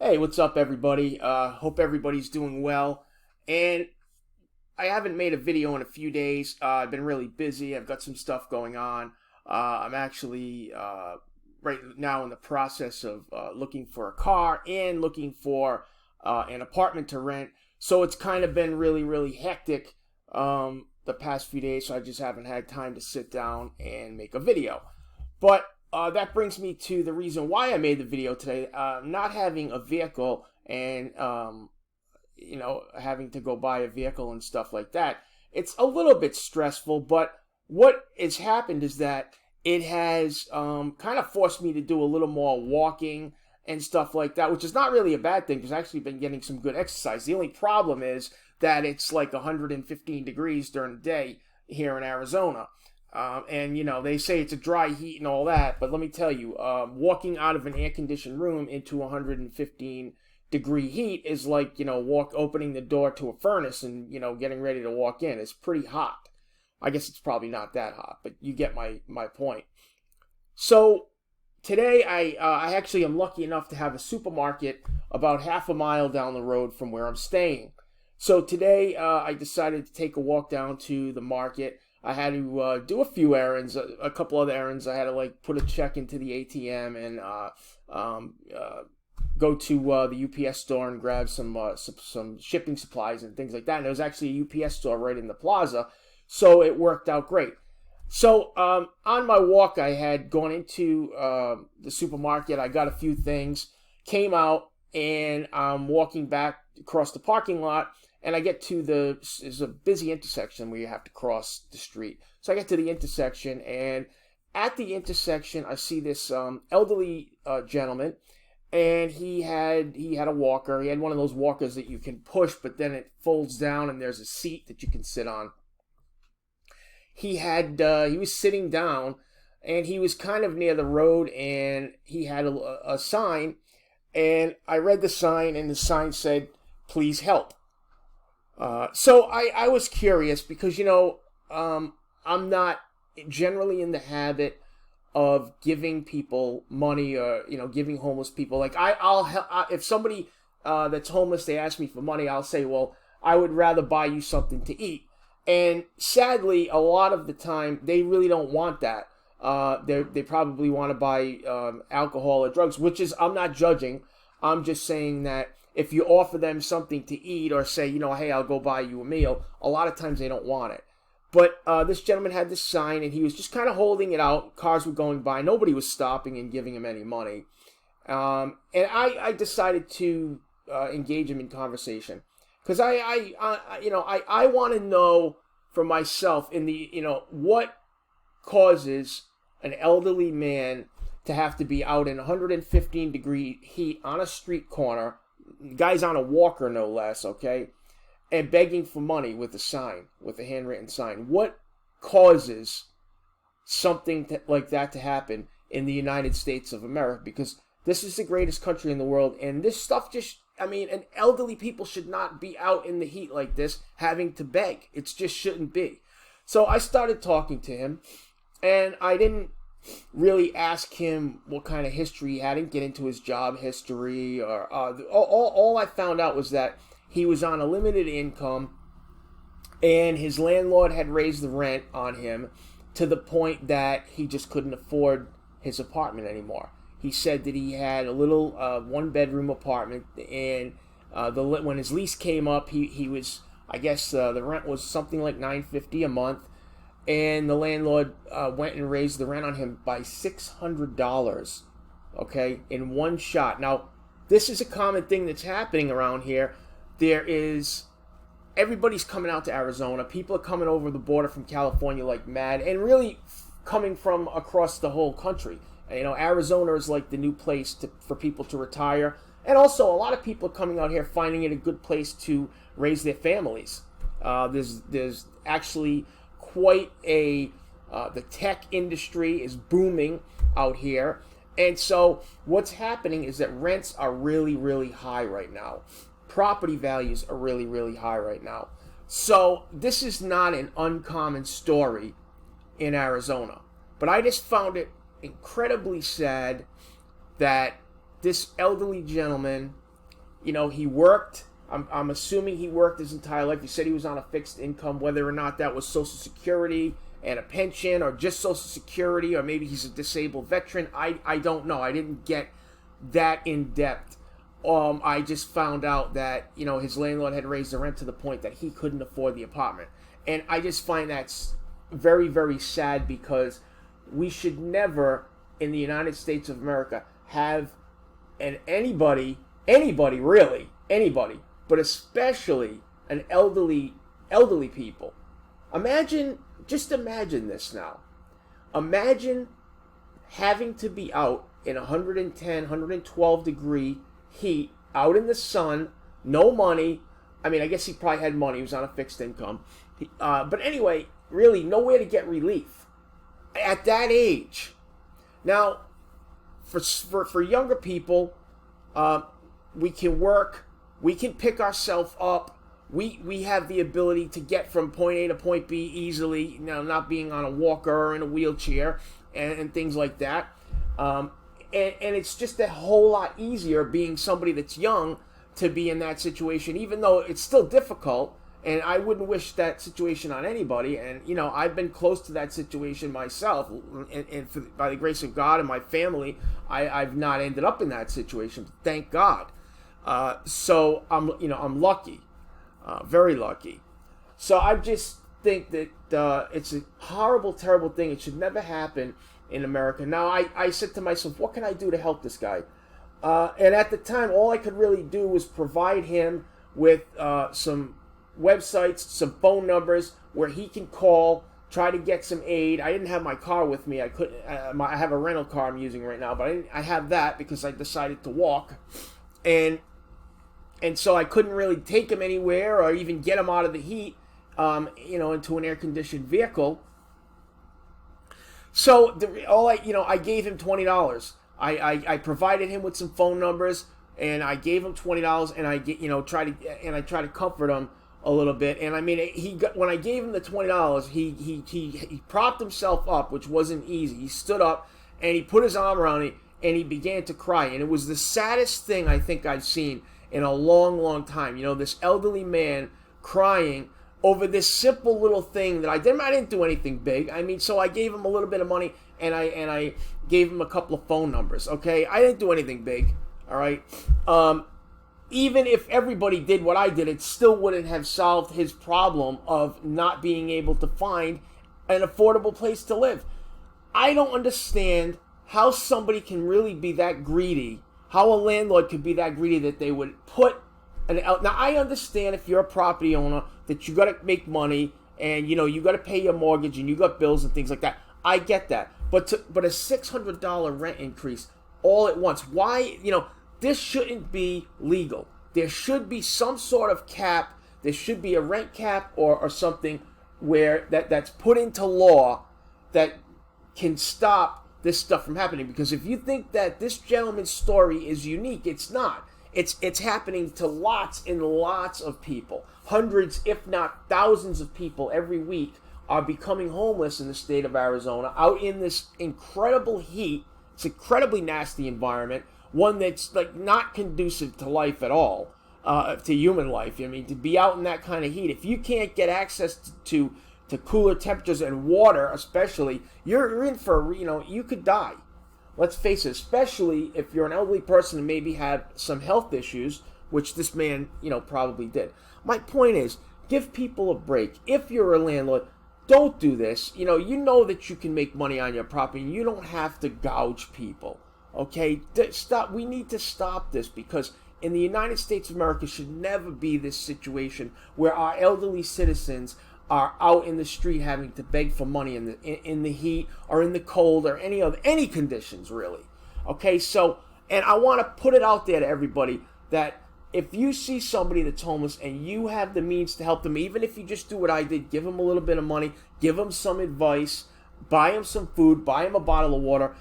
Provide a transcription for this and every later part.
Hey, what's up, everybody? Hope everybody's doing well. And I haven't made a video in a few days. I've been really busy. I've got some stuff going on. I'm actually right now in the process of looking for a car and looking for an apartment to rent. So it's kind of been really, really hectic the past few days. So I just haven't had time to sit down and make a video. But that brings me to the reason why I made the video today. Not having a vehicle and, having to go buy a vehicle and stuff like that. It's a little bit stressful, but what has happened is that it has kind of forced me to do a little more walking and stuff like that, which is not really a bad thing because I've actually been getting some good exercise. The only problem is that it's like 115 degrees during the day here in Arizona. They say it's a dry heat and all that, but let me tell you, walking out of an air-conditioned room into 115 degree heat is like, opening the door to a furnace and, getting ready to walk in. It's pretty hot. I guess it's probably not that hot, but you get my point. So today I actually am lucky enough to have a supermarket about half a mile down the road from where I'm staying. So today I decided to take a walk down to the market. I had to do a few errands, a couple other errands. I had to put a check into the ATM and go to the UPS store and grab some shipping supplies and things like that. And there was actually a UPS store right in the plaza, so it worked out great. So on my walk, I had gone into the supermarket. I got a few things, came out, and I'm walking back across the parking lot. And I get to there's a busy intersection where you have to cross the street. So I get to the intersection, and at the intersection, I see this elderly gentleman, and he had a walker. He had one of those walkers that you can push, but then it folds down, and there's a seat that you can sit on. He was sitting down, and he was kind of near the road, and he had a sign, and I read the sign, and the sign said, "Please help." So I was curious because, I'm not generally in the habit of giving people money or, giving homeless people. Like I'll help, if somebody that's homeless, they ask me for money, I'll say, well, I would rather buy you something to eat. And sadly, a lot of the time, they really don't want that. They probably want to buy alcohol or drugs, I'm not judging. I'm just saying that if you offer them something to eat or say, hey, I'll go buy you a meal, a lot of times they don't want it. But this gentleman had this sign, and he was just kind of holding it out. Cars were going by. Nobody was stopping and giving him any money. And I decided to engage him in conversation because I want to know for myself what causes an elderly man to have to be out in 115 degree heat on a street corner. Guy's on a walker, no less, okay? And begging for money with a handwritten sign. What causes something like that to happen in the United States of America? Because this is the greatest country in the world, and this stuff and elderly people should not be out in the heat like this having to beg. It just shouldn't be. So I started talking to him, and I didn't really ask him what kind of history he had. I didn't get into his job history or all I found out was that he was on a limited income and his landlord had raised the rent on him to the point that he just couldn't afford his apartment anymore. He said that he had a little one-bedroom apartment, and when his lease came up, he was, I guess the rent was something like $950 a month. And the landlord went and raised the rent on him by $600, okay, in one shot. Now, this is a common thing that's happening around here. Everybody's coming out to Arizona. People are coming over the border from California like mad, and really coming from across the whole country. Arizona is like the new place for people to retire. And also, a lot of people are coming out here finding it a good place to raise their families. There's actually quite the tech industry is booming out here. And so what's happening is that rents are really, really high right now. Property values are really, really high right now. So this is not an uncommon story in Arizona. But I just found it incredibly sad that this elderly gentleman he worked. I'm assuming he worked his entire life. He said he was on a fixed income, whether or not that was Social Security and a pension, or just Social Security, or maybe he's a disabled veteran. I don't know. I didn't get that in depth. I just found out that, his landlord had raised the rent to the point that he couldn't afford the apartment. And I just find that's very, very sad, because we should never, in the United States of America, have anybody really, anybody, but especially an elderly people. Just imagine this now. Imagine having to be out in 110, 112 degree heat, out in the sun, no money. I mean, I guess he probably had money. He was on a fixed income. But anyway, really nowhere to get relief at that age. Now, for younger people, we can work. We can pick ourselves up. We have the ability to get from point A to point B easily, not being on a walker or in a wheelchair and things like that. And it's just a whole lot easier being somebody that's young to be in that situation, even though it's still difficult. And I wouldn't wish that situation on anybody. And, I've been close to that situation myself. And by the grace of God and my family, I've not ended up in that situation. Thank God. So I'm lucky. Very lucky. So I just think that it's a horrible, terrible thing. It should never happen in America. Now, I said to myself, what can I do to help this guy? And at the time, all I could really do was provide him with some websites, some phone numbers where he can call, try to get some aid. I didn't have my car with me. I couldn't. I have a rental car I'm using right now, but I have that because I decided to walk, and so I couldn't really take him anywhere or even get him out of the heat, into an air-conditioned vehicle. So I gave him $20. I provided him with some phone numbers, and I gave him $20, and I tried to comfort him a little bit. And I mean, when I gave him the $20, he propped himself up, which wasn't easy. He stood up and he put his arm around me and he began to cry. And it was the saddest thing I think I've seen in a long, long time. This elderly man crying over this simple little thing that I didn't do anything big. I mean, so I gave him a little bit of money and I gave him a couple of phone numbers. Okay, I didn't do anything big. All right. Even if everybody did what I did, it still wouldn't have solved his problem of not being able to find an affordable place to live. I don't understand how somebody can really be that greedy, how a landlord could be that greedy that they would put now, I understand if you're a property owner that you got to make money and, you got to pay your mortgage and you got bills and things like that. I get that. But a $600 rent increase all at once, why, this shouldn't be legal. There should be some sort of cap. There should be a rent cap or something where that's put into law that can stop this stuff from happening. Because if you think that this gentleman's story is unique, it's not. It's happening to lots and lots of people. Hundreds, if not thousands of people every week are becoming homeless in the state of Arizona, out in this incredible heat. It's an incredibly nasty environment. One that's not conducive to life at all, to human life. I mean, to be out in that kind of heat, if you can't get access to cooler temperatures and water, especially, you're in for, you could die. Let's face it, especially if you're an elderly person and maybe have some health issues, which this man, probably did. My point is, give people a break. If you're a landlord, don't do this. You know that you can make money on your property. You don't have to gouge people. Okay, stop. We need to stop this, because in the United States of America should never be this situation where our elderly citizens are out in the street having to beg for money in the heat or in the cold or any conditions, really. Okay, so, and I want to put it out there to everybody that if you see somebody that's homeless and you have the means to help them, even if you just do what I did, give them a little bit of money, give them some advice, buy them some food, buy them a bottle of water.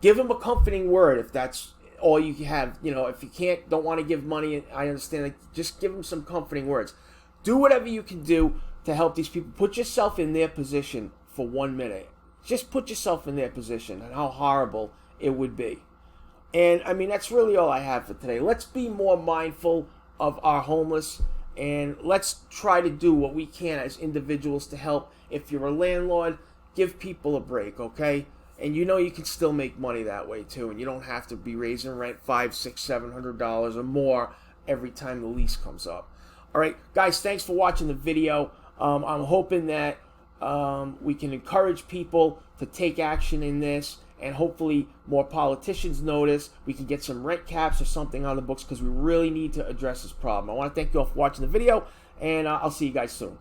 Give them a comforting word if that's all you have. If you don't want to give money, I understand. Just give them some comforting words. Do whatever you can do to help these people. Put yourself in their position for 1 minute. Just put yourself in their position and how horrible it would be. And I mean, that's really all I have for today. Let's be more mindful of our homeless, and let's try to do what we can as individuals to help. If you're a landlord, give people a break, okay? And you know you can still make money that way too, and you don't have to be raising rent $500, $600, $700 or more every time the lease comes up. All right, guys, thanks for watching the video. I'm hoping that we can encourage people to take action in this, and hopefully more politicians notice. We can get some rent caps or something on the books, because we really need to address this problem. I want to thank you all for watching the video, and I'll see you guys soon.